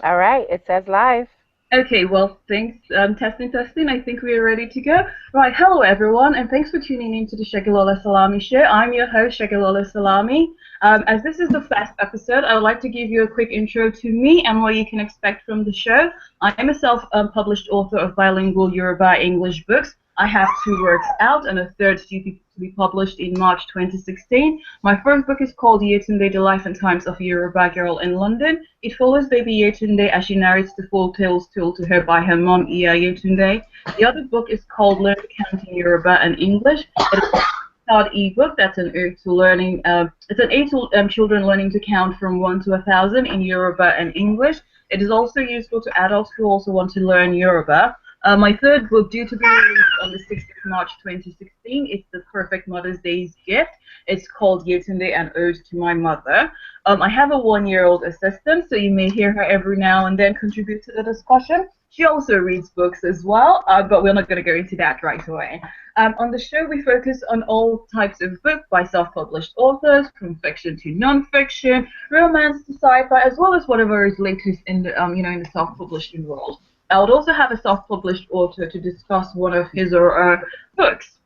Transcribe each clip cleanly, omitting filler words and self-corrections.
All right, it says live. Okay, well, thanks. Testing, testing. I think we are ready to go. Right, hello everyone, and thanks for tuning in to the Segilola Salami show. I'm your host, Segilola Salami. As this is the first episode, I would like to give you a quick intro to me and what you can expect from the show. I am a self-published author of bilingual Yoruba English books. I have two works out and a third due to be published in March 2016. My first book is called Yetunde, The Life and Times of a Yoruba Girl in London. It follows baby Yetunde as she narrates the full tales told to her by her mom, Iya Yetunde. The other book is called Learn to Count in Yoruba and English. It is a child ebook that's an ode to learning. It's an aid to children learning to count from 1 to 1,000 in Yoruba and English. It is also useful to adults who also want to learn Yoruba. My third book, due to be released on the 6th of March 2016, is The Perfect Mother's Day's Gift. It's called Yetunde, an Ode to My Mother. I have a 1-year-old assistant, so you may hear her every now and then contribute to the discussion. She also reads books as well, but we're not going to go into that right away. On the show, we focus on all types of books by self-published authors, from fiction to non-fiction, romance to sci-fi, as well as whatever is latest in the in the self-publishing world. I would also have a self-published author to discuss one of his or her books.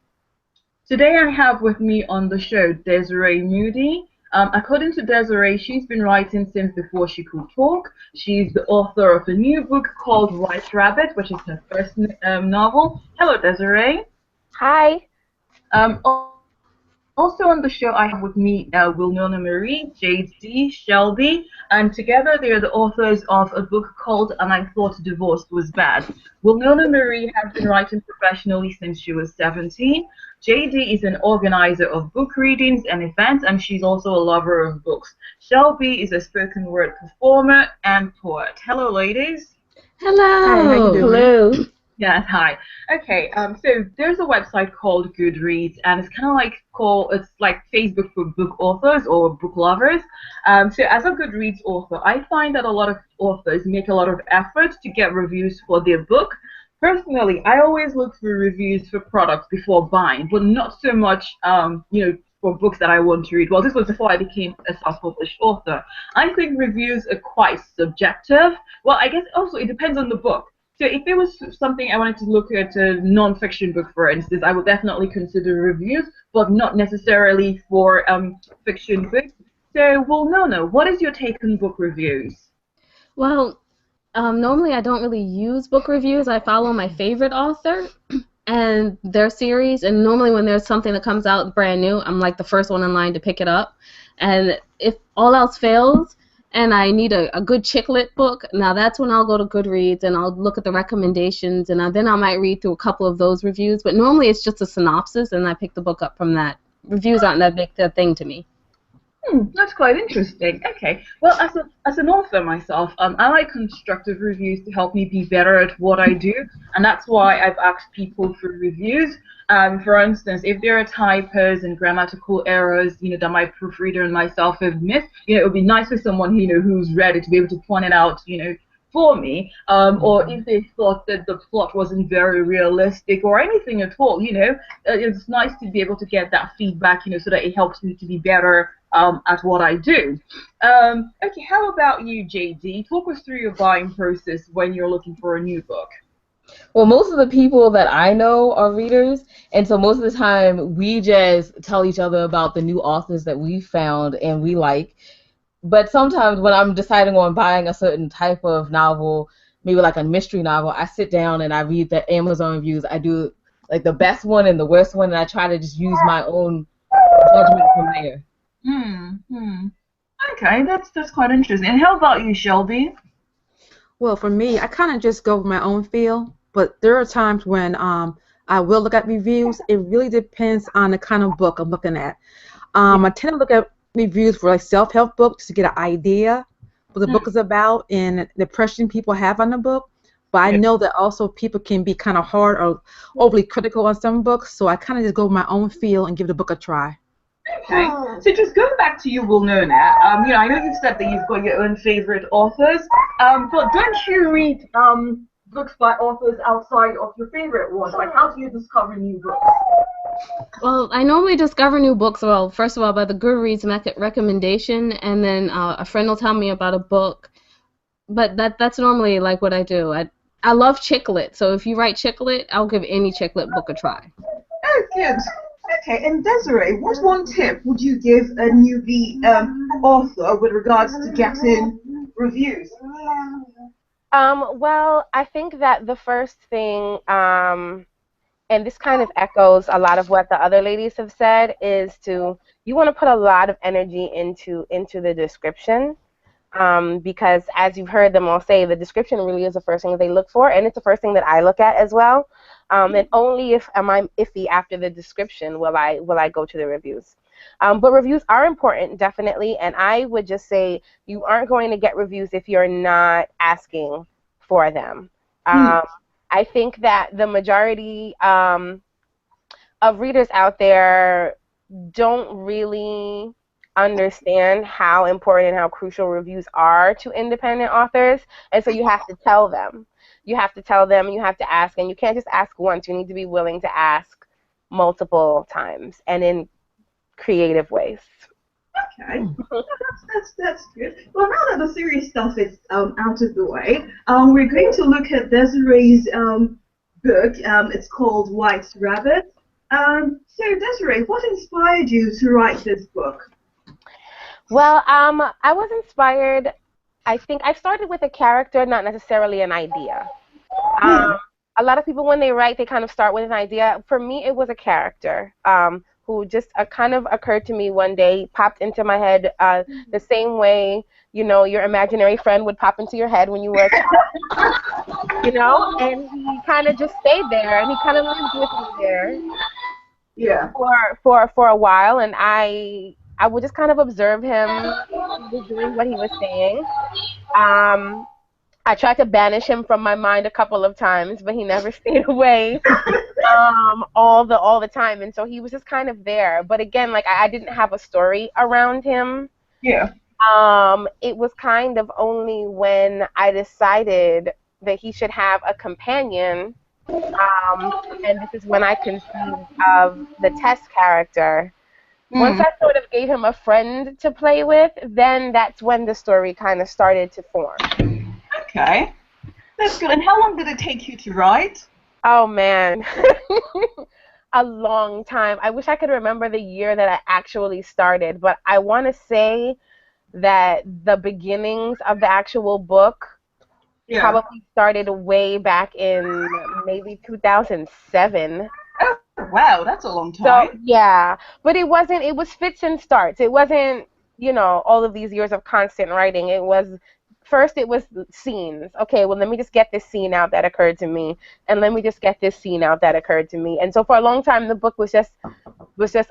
Today I have with me on the show Desiree Moody. According to Desiree, she's been writing since before she could talk. She's the author of a new book called White Rabbit, which is her first novel. Hello, Desiree. Hi. Um, Also on the show, I have with me Wilnona Marie, JD, Shelby, and together they are the authors of a book called And I Thought Divorce Was Bad. Wilnona Marie has been writing professionally since she was 17. JD is an organizer of book readings and events, and she's also a lover of books. Shelby is a spoken word performer and poet. Hello, ladies. Hi, how you Hello. doing? Hello. Yes, hi. Okay, so there's a website called Goodreads, and it's kind of like it's like Facebook for book authors or book lovers. So as a Goodreads author, I find that a lot of authors make a lot of effort to get reviews for their book. Personally, I always look for reviews for products before buying, but not so much, for books that I want to read. Well, this was before I became a self-published author. I think reviews are quite subjective. Well, I guess also it depends on the book. So if there was something I wanted to look at a non-fiction book, for instance, I would definitely consider reviews, but not necessarily for fiction books. So, well, no. What is your take on book reviews? Well, normally I don't really use book reviews. I follow my favorite author and their series, and normally when there's something that comes out brand new, I'm like the first one in line to pick it up. And if all else fails and I need a good chick lit book, now that's when I'll go to Goodreads and I'll look at the recommendations, and then I might read through a couple of those reviews. But normally it's just a synopsis, and I pick the book up from that. Reviews aren't that big a thing to me. That's quite interesting. Okay. Well, as an author myself, I like constructive reviews to help me be better at what I do, and that's why I've asked people for reviews. For instance, if there are typos and grammatical errors, that my proofreader and myself have missed, it would be nice for someone, who's ready to be able to point it out, for me, or if they thought that the plot wasn't very realistic or anything at all, it's nice to be able to get that feedback, so that it helps me to be better at what I do. Okay, how about you, JD? Talk us through your buying process when you're looking for a new book. Well, most of the people that I know are readers, and so most of the time we just tell each other about the new authors that we found and we like. But sometimes when I'm deciding on buying a certain type of novel, maybe like a mystery novel, I sit down and I read the Amazon reviews. I do like the best one and the worst one, and I try to just use my own judgment from there. Hmm. Okay, that's quite interesting. And how about you, Shelby? Well, for me, I kind of just go with my own feel, but there are times when I will look at reviews. It really depends on the kind of book I'm looking at. I tend to look at reviews for like self-help books to get an idea what the book is about and the impression people have on the book. But I Yeah. know that also people can be kind of hard or overly critical on some books, so I kind of just go with my own feel and give the book a try. Okay. So just going back to you, Wilnona, I know you've said that you've got your own favorite authors, but don't you read books by authors outside of your favorite ones? Like, how do you discover new books? Well, I normally discover new books, well, first of all, by the Goodreads recommendation, and then a friend will tell me about a book, but that's normally like what I do. I love chick lit, so if you write chick lit, I'll give any chick lit book a try. Oh, good. Okay, and Desiree, what one tip would you give a newbie author with regards to getting reviews? Well, I think that the first thing, and this kind of echoes a lot of what the other ladies have said, is you want to put a lot of energy into the description. Because as you've heard them all say, the description really is the first thing that they look for, and it's the first thing that I look at as well. And only if I'm iffy after the description will I go to the reviews. But reviews are important, definitely, and I would just say you aren't going to get reviews if you're not asking for them. I think that the majority of readers out there don't really understand how important and how crucial reviews are to independent authors, and so you have to tell them. You have to tell them, and you have to ask, and you can't just ask once. You need to be willing to ask multiple times and in creative ways. Okay, that's good. Well, now that the serious stuff is out of the way, we're going to look at Desiree's book. It's called White Rabbit. So Desiree, what inspired you to write this book? Well, I was inspired. I think I started with a character, not necessarily an idea. A lot of people, when they write, they kind of start with an idea. For me, it was a character who just kind of occurred to me one day, popped into my head the same way, your imaginary friend would pop into your head when you were a child, and he kind of just stayed there, and he kind of lived with me there. Yeah. For a while, and I would just kind of observe him. He was doing what he was saying. I tried to banish him from my mind a couple of times, but he never stayed away all the time, and so he was just kind of there. But again, like I didn't have a story around him. Yeah. It was kind of only when I decided that he should have a companion. And this is when I conceived of the Tess character. Once I sort of gave him a friend to play with, then that's when the story kind of started to form. Okay, that's good. And how long did it take you to write? Oh, man. A long time. I wish I could remember the year that I actually started, but I want to say that the beginnings of the actual book probably started way back in maybe 2007. Oh, wow, that's a long time. So, yeah, but it was fits and starts. It wasn't, all of these years of constant writing. First it was scenes. Okay, well, let me just get this scene out that occurred to me, and let me just get this scene out that occurred to me. And so for a long time, the book was just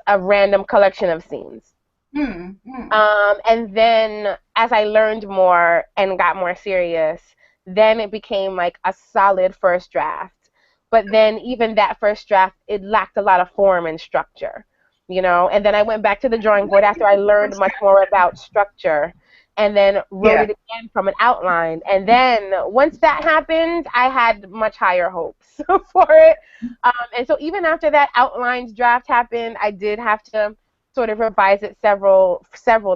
a random collection of scenes. And then as I learned more and got more serious, then it became like a solid first draft. But then even that first draft, it lacked a lot of form and structure, And then I went back to the drawing board after I learned much more about structure, and then wrote it again from an outline. And then once that happened, I had much higher hopes for it. And so even after that outlined draft happened, I did have to sort of revise it several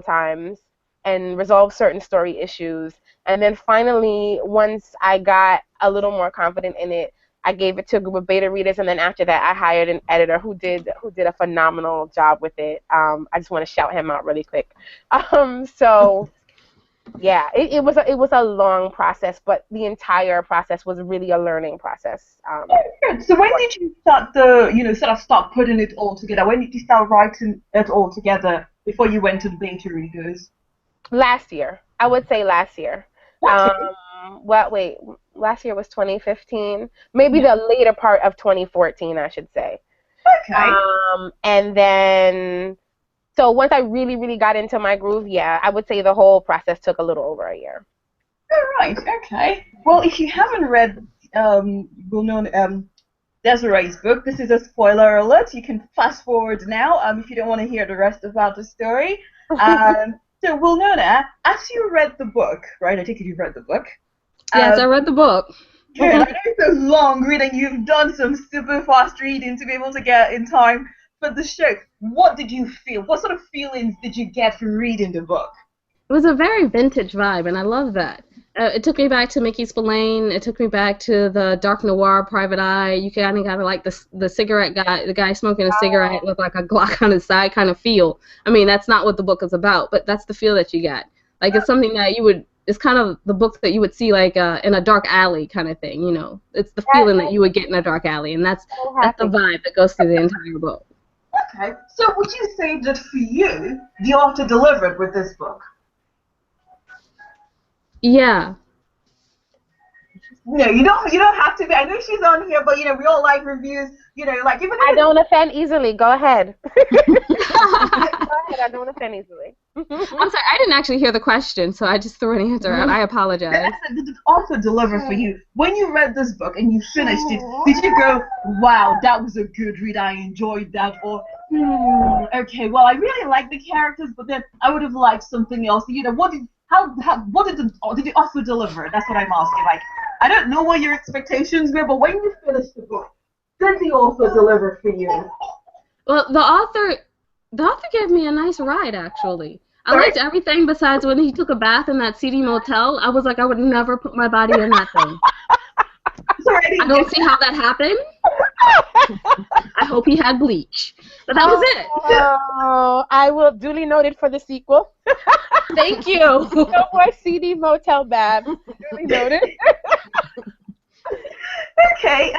times and resolve certain story issues. And then finally, once I got a little more confident in it, I gave it to a group of beta readers, and then after that, I hired an editor who did a phenomenal job with it. I just want to shout him out really quick. So, yeah, it was a long process, but the entire process was really a learning process. Good. So when did you start start putting it all together? When did you start writing it all together before you went to the beta readers? Last year, I would say last year. Last year was 2015. Maybe the later part of 2014, I should say. Okay. And then, so once I really, really got into my groove, I would say the whole process took a little over a year. All right. Okay. Well, if you haven't read Desiree's book, this is a spoiler alert. You can fast forward now if you don't want to hear the rest about the story. So, Wilnona, as you read the book, right? I take it you've read the book. Yes, I read the book. Good. I know it's a long read, and you've done some super fast reading to be able to get in time for the show. What did you feel? What sort of feelings did you get from reading the book? It was a very vintage vibe, and I love that. It took me back to Mickey Spillane. It took me back to the Dark Noir Private Eye. You kind of got like the cigarette guy, the guy smoking a cigarette with like a Glock on his side kind of feel. I mean, that's not what the book is about, but that's the feel that you get. Like it's something that you would. It's kind of the book that you would see like in a dark alley kind of thing. You know, it's the feeling that you would get in a dark alley, and that's the vibe that goes through the entire book. Okay, so would you say that for you, the author delivered with this book? Yeah. No, you don't have to be. I know she's on here, but we all like reviews. Like even if I don't offend easily. Go ahead. Go ahead. I don't offend easily. I'm sorry, I didn't actually hear the question, so I just threw an answer out. I apologize. Did the author deliver for you? When you read this book and you finished it, did you go, "Wow, that was a good read. I enjoyed that," or "Okay, well, I really like the characters, but then I would have liked something else." What did the author deliver? That's what I'm asking. Like, I don't know what your expectations were, but when you finished the book, did the author deliver for you? Well, the author gave me a nice ride, actually. I liked everything besides when he took a bath in that seedy motel. I was like, I would never put my body in that thing. Sorry, I don't see how that happened. I hope he had bleach. But that was it. Oh, I will duly note it for the sequel. Thank you. No more CD motel baths. Duly noted. Okay,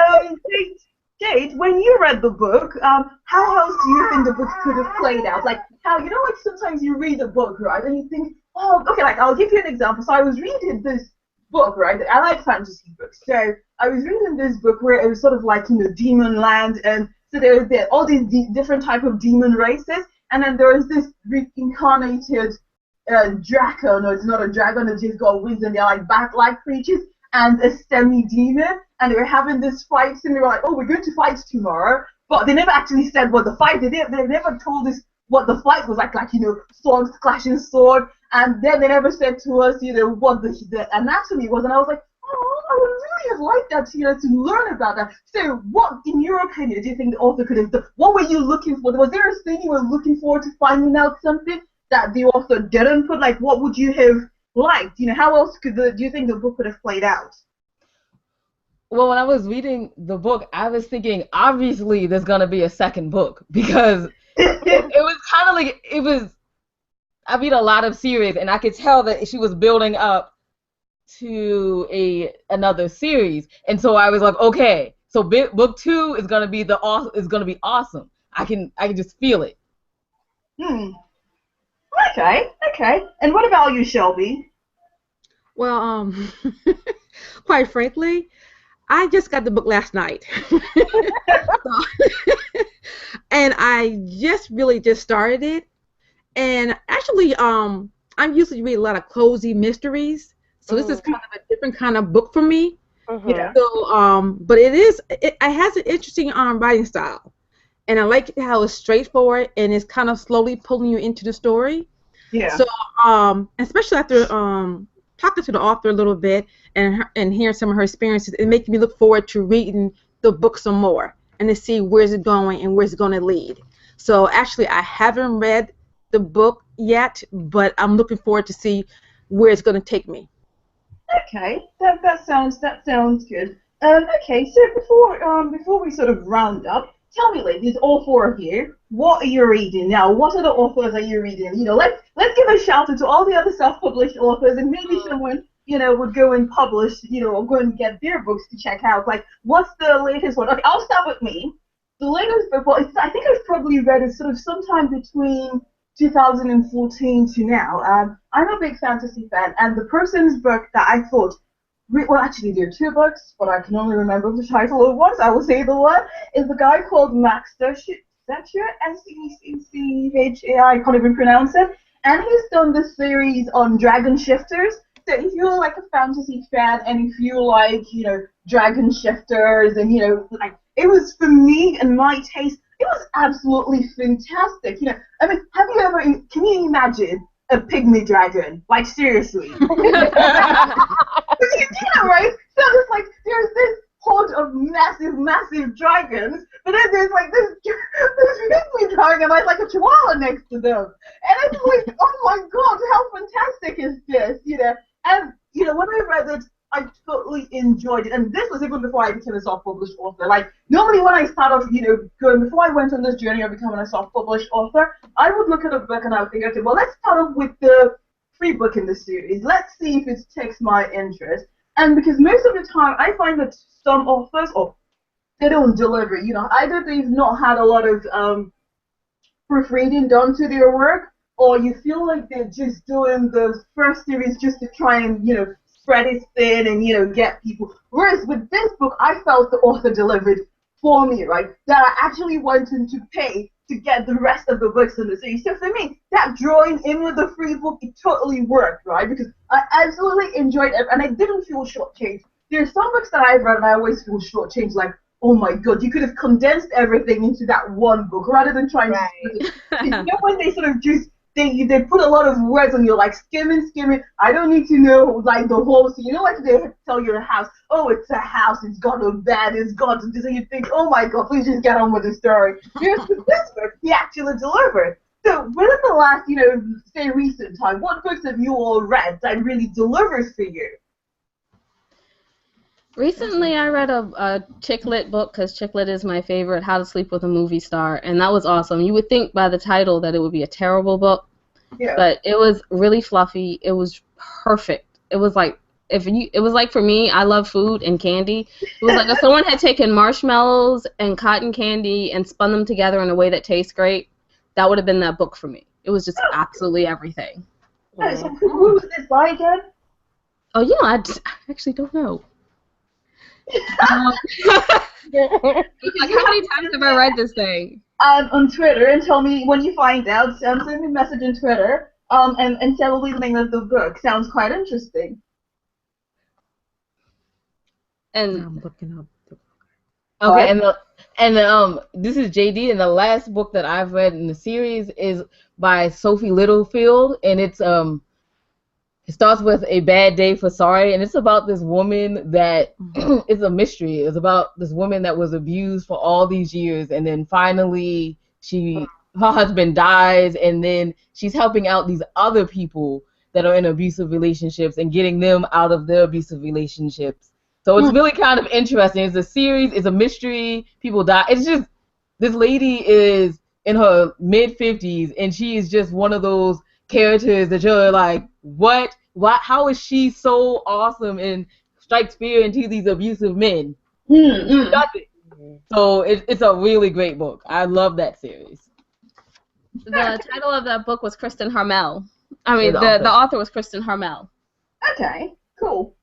Jade, when you read the book, how else do you think the book could have played out? Like, how, like sometimes you read a book, right, and you think, oh, okay, like, I'll give you an example. So I was reading this book, right? I like fantasy books. So I was reading this book where it was sort of like, demon land, and so there were all these different type of demon races, and then there was this reincarnated dragon, or it's not a dragon, it's just got wings, and they're like bat-like creatures, and a semi-demon, and they were having this fight, and they were like, oh, we're going to fight tomorrow, but they never actually said what the fight, they never told us what the fight was like, swords clashing sword, and then they never said to us, what the anatomy was, and I was like, oh, I would really have liked that, to learn about that. So what, in your opinion, do you think the author could have done? What were you looking for? Was there a thing you were looking for to finding out something that the author didn't put? Like, what would you have liked? How else do you think the book could have played out? Well, when I was reading the book, I was thinking, obviously, there's going to be a second book, because it was kind of like, I read a lot of series, and I could tell that she was building up to another series, and so I was like, okay, so book 2 is going to be awesome. I can just feel it. Okay. And what about you, Shelby? Well, quite frankly, I just got the book last night. And I just started it. And actually, I'm usually read a lot of cozy mysteries. So this is kind of a different kind of book for me. Yeah. So, but it has an interesting writing style. And I like how it's straightforward and it's kind of slowly pulling you into the story. Yeah. So, especially after talking to the author a little bit and hearing some of her experiences, it makes me look forward to reading the book some more and to see where's it going and where's it going to lead. So actually, I haven't read the book yet, but I'm looking forward to see where it's going to take me. Okay, that sounds good. Okay, so before we sort of round up, tell me, ladies, all 4 of you, what are you reading now? What other authors are you reading? Let's give a shout out to all the other self-published authors, and maybe someone would go and publish, or go and get their books to check out. Like, what's the latest one? Okay, I'll start with me. The latest book, well, I think I've probably read it sort of sometime between 2014 to now. I'm a big fantasy fan, and the person's book that I thought, well, actually there are 2 books, but I can only remember the title of one, so I will say the one, is a guy called Max Sturchia, S-E-C-C-H-A-I, I can't even pronounce it, and he's done this series on dragon shifters. So if you're like a fantasy fan, and if you like, dragon shifters, and like, it was, for me and my taste, it was absolutely fantastic. I mean, can you imagine a pygmy dragon? Like, seriously. Right? So it's like, there's this horde of massive dragons, but then there's like this pygmy dragon, like a chihuahua next to them. And it's like, oh my god, how fantastic is this? And you know, when I read it, I totally enjoyed it. And this was even before I became a self-published author. Like, normally when I start off, you know, before I went on this journey of becoming a self-published author, I would look at a book and I would think, okay, well, let's start off with the free book in the series. Let's see if it takes my interest. And because most of the time, I find that some authors, they don't deliver. You know, either they've not had a lot of proofreading done to their work, or you feel like they're just doing the first series just to try and, you know, spread it thin and, you know, get people. Whereas with this book, I felt the author delivered for me, right? That I actually wanted to pay to get the rest of the books in the series. So for me, that drawing in with the free book, it totally worked, right? Because I absolutely enjoyed it, and I didn't feel shortchanged. There are some books that I've read and I always feel shortchanged, like, oh my god, you could have condensed everything into that one book rather than trying to split it. You know, when they sort of just they put a lot of words and you're like skimming. I don't need to know like the whole thing. You know, like they tell you a house, oh, it's a house, it's got a bed, it's got this, and you think, oh my god, please just get on with the story. Here's with this book, he actually delivered. So within the last, you know, say recent time, what books have you all read that really delivers for you? Recently, I read a chick lit book because chick lit is my favorite, How to Sleep with a Movie Star, and that was awesome. You would think by the title that it would be a terrible book, Yeah. but it was really fluffy. It was perfect. It was like it was like for me, I love food and candy. It was like if someone had taken marshmallows and cotton candy and spun them together in a way that tastes great, that would have been that book for me. It was just absolutely everything. So who was this by again? Oh yeah, I actually don't know. Like, how many times have I read this thing? On Twitter, and tell me when you find out. Send me a message on Twitter. And tell me the name of the book. Sounds quite interesting. And I'm looking up. Okay, and this is JD, and the last book that I've read in the series is by Sophie Littlefield, and it starts with A Bad Day for Sorry, and it's about this woman that it's a mystery. It's about this woman that was abused for all these years, and then finally her husband dies, and then she's helping out these other people that are in abusive relationships and getting them out of their abusive relationships. So it's really kind of interesting. It's a series. It's a mystery. People die. It's just this lady is in her mid-50s, and she is just one of those characters that you're like, what? How is she so awesome and strikes fear into these abusive men? She does it. So it's a really great book. I love that series. the title of that book was Kristen Harmel. I mean, the author was Kristen Harmel. Okay, cool.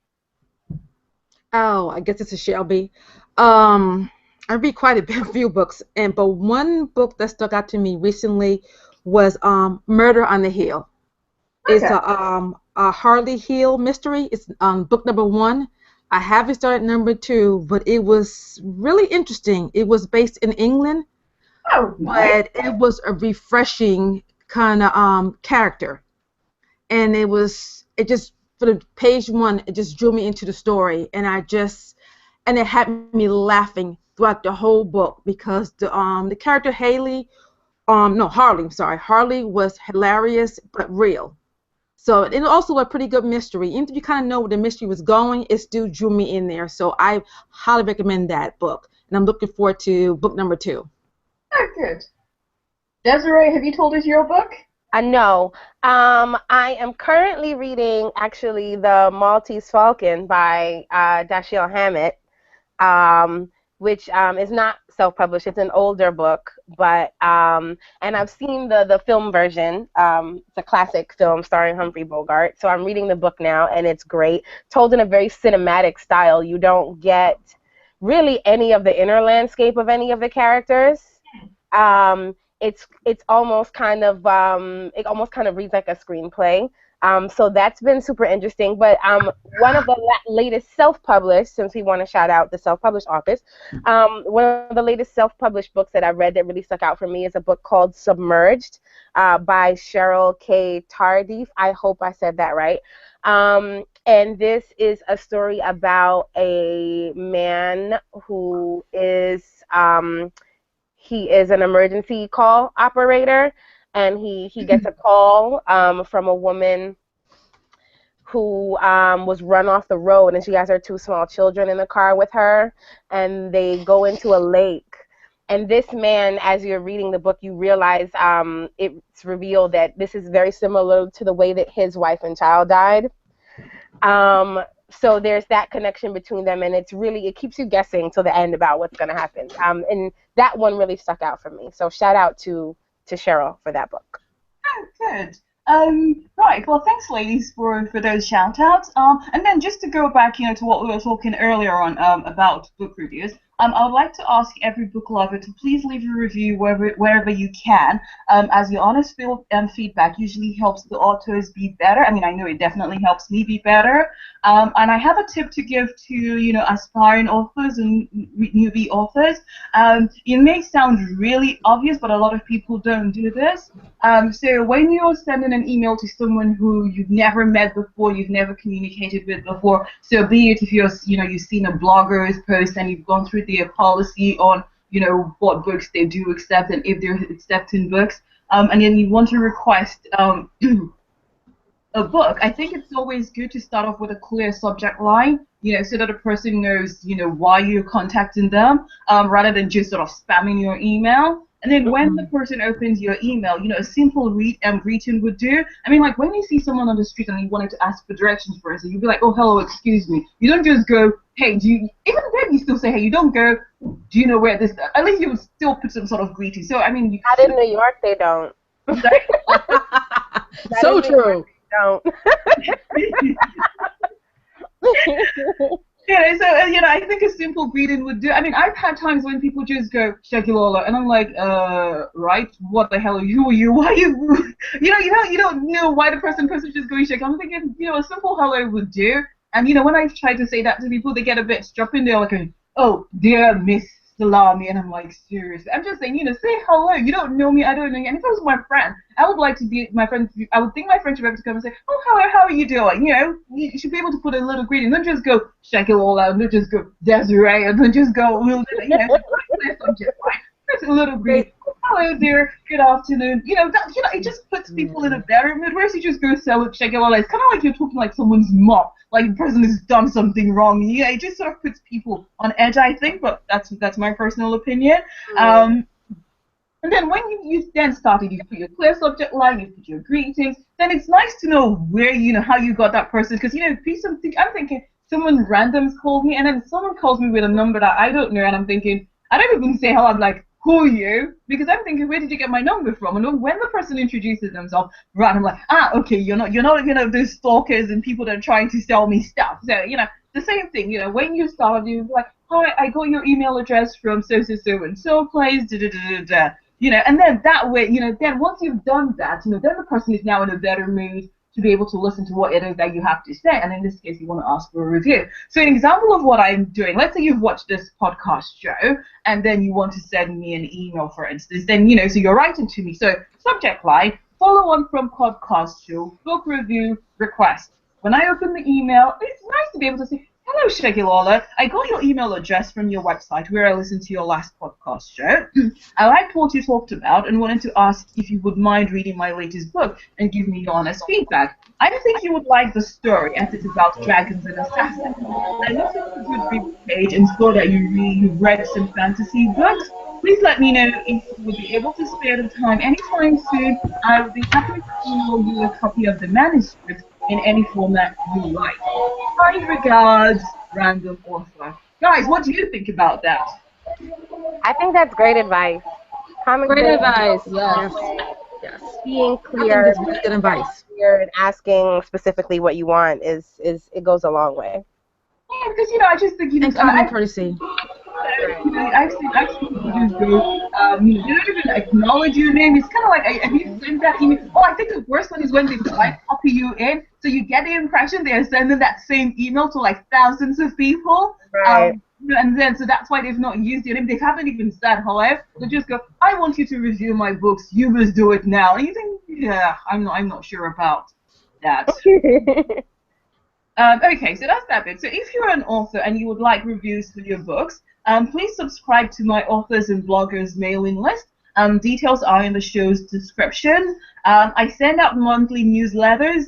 Oh, I guess this is Shelby. I read quite a few books, but one book that stuck out to me recently was Murder on the Hill. It's a Harley Hill mystery. It's book number 1. I haven't started number 2, but it was really interesting. It was based in England, but it was a refreshing kind of character, and it just for the page 1, it just drew me into the story, and it had me laughing throughout the whole book because the character Harley was hilarious but real. So it also a pretty good mystery. Even if you kind of know where the mystery was going, it still drew me in there. So I highly recommend that book, and I'm looking forward to book number 2. Oh, good. Desiree, have you told us your book? No. I am currently reading, actually, The Maltese Falcon by Dashiell Hammett, which is not self-published. It's an older book, but and I've seen the film version. It's a classic film starring Humphrey Bogart. So I'm reading the book now, and it's great. Told in a very cinematic style. You don't get really any of the inner landscape of any of the characters. It's almost kind of it almost kind of reads like a screenplay. So that's been super interesting. But one of the latest self-published, since we want to shout out the self-published authors, one of the latest self-published books that I read that really stuck out for me is a book called Submerged by Cheryl K. Tardif. I hope I said that right. And this is a story about a man who is he is an emergency call operator, and he gets a call from a woman who was run off the road, and she has her 2 small children in the car with her, and they go into a lake. And this man, as you're reading the book, you realize it's revealed that this is very similar to the way that his wife and child died. So there's that connection between them, and it keeps you guessing till the end about what's going to happen. And that one really stuck out for me. So shout out to Cheryl for that book. Oh, good. Right. Well, thanks, ladies, for those shout-outs. And then just to go back, to what we were talking earlier on about book reviews. I would like to ask every book lover to please leave a review wherever you can, as your honest feedback usually helps the authors be better. I mean, I know it definitely helps me be better. And I have a tip to give to, aspiring authors and newbie authors. It may sound really obvious, but a lot of people don't do this. So when you're sending an email to someone who you've never met before, you've never communicated with before, so be it if you've seen a blogger's post and you've gone through their policy on, what books they do accept and if they're accepting books, and then you want to request a book, I think it's always good to start off with a clear subject line, so that a person knows, why you're contacting them, rather than just sort of spamming your email. And then when the person opens your email, a simple greeting would do. I mean, like when you see someone on the street and you wanted to ask for directions for instance, you'd be like, oh, hello, excuse me. You don't just go, hey, even then you still say, hey, you don't go, do you know where this, at least you would still put some sort of greeting. So, I mean, Not in New York, they don't. So true. Don't. I think a simple greeting would do. I mean, I've had times when people just go Segilola, and I'm like, right? What the hell are you? Who are you? Why are you? You don't know why the person just going Segilola. I'm thinking, a simple hello would do. And when I try to say that to people, they get a bit strupping. They're like, oh, dear Miss Salami, and I'm like, seriously. I'm just saying, say hello. You don't know me, I don't know you. And if I was my friend, I would like to be my friend. I would think my friend should be able to come and say, oh, hello, how are you doing? You should be able to put a little greeting. Don't just go Segilola, and don't just go Desiree, and don't just go, There's a little greeting. Hello there, good afternoon. It just puts people in a better mood. Whereas you just go sell it, Segilola, it's kind of like you're talking like someone's mom, like the person has done something wrong. Yeah, it just sort of puts people on edge, I think. But that's my personal opinion. And then when you then started, you put your clear subject line, you put your greetings. Then it's nice to know where how you got that person, because I'm thinking someone random called me, and then someone calls me with a number that I don't know, and I'm thinking I don't even say hello. I'm like, who are you? Because I'm thinking, where did you get my number from? And when the person introduces themselves, right, I'm like, okay, you're not those stalkers and people that are trying to sell me stuff. So, the same thing, when you start, you're like, hi, I got your email address from so and so place, and then that way, then once you've done that, then the person is now in a better mood to be able to listen to what it is that you have to say, and in this case, you want to ask for a review. So an example of what I'm doing, let's say you've watched this podcast show, and then you want to send me an email, for instance, then, so you're writing to me. So subject line, follow on from podcast show, book review, request. When I open the email, it's nice to be able to say, hello, Segilola. I got your email address from your website where I listened to your last podcast show. I liked what you talked about and wanted to ask if you would mind reading my latest book and give me your honest feedback. I think you would like the story as it's about dragons and assassins. I looked at the Goodreads page and saw that you've read some fantasy books. Please let me know if you would be able to spare the time anytime soon. I would be happy to email you a copy of the manuscript in any format you like. Kind regards, random author. Guys, what do you think about that? I think that's great advice. Great advice. Yes. Being I think clear, that's really good advice. and asking specifically what you want is it goes a long way. Yeah, because I just think And common courtesy. I've seen people just go, they don't even acknowledge your name. It's kind of like, have you sent that email? Oh, I think the worst one is when they copy you in, so you get the impression they're sending that same email to like thousands of people. Right. And then, so that's why they've not used your name. They haven't even said hello. They just go, I want you to review my books. You must do it now. And you think, yeah, I'm not sure about that. Okay, so that's that bit. So if you're an author and you would like reviews for your books, please subscribe to my authors and bloggers mailing list. Details are in the show's description. I send out monthly newsletters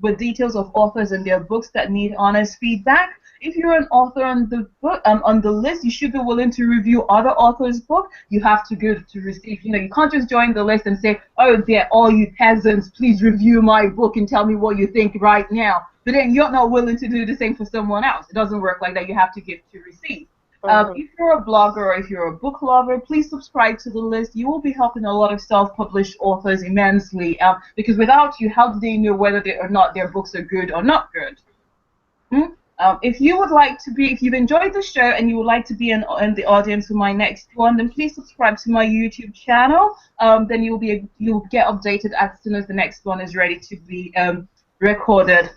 with details of authors and their books that need honest feedback. If you're an author on the book on the list, you should be willing to review other authors' book. You have to go to receive. You can't just join the list and say, "Oh, they're all you peasants. Please review my book and tell me what you think right now." But then you're not willing to do the same for someone else. It doesn't work like that. You have to give to receive. If you're a blogger or if you're a book lover, please subscribe to the list. You will be helping a lot of self-published authors immensely. Because without you, how do they know whether or not their books are good or not good? If you would like to be, if you've enjoyed the show and you would like to be in the audience for my next one, then please subscribe to my YouTube channel. Then you'll get updated as soon as the next one is ready to be recorded.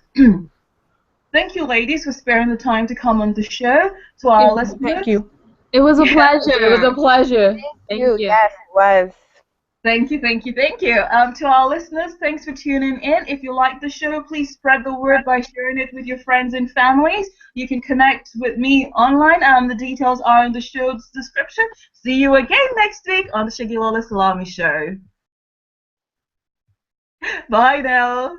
Thank you, ladies, for sparing the time to come on the show. To our listeners, Thank you. It was a pleasure. It was a pleasure. Thank you. Yes, it was. thank you. To our listeners, thanks for tuning in. If you like the show, please spread the word by sharing it with your friends and families. You can connect with me online. The details are in the show's description. See you again next week on the Segilola Salami Show. Bye now.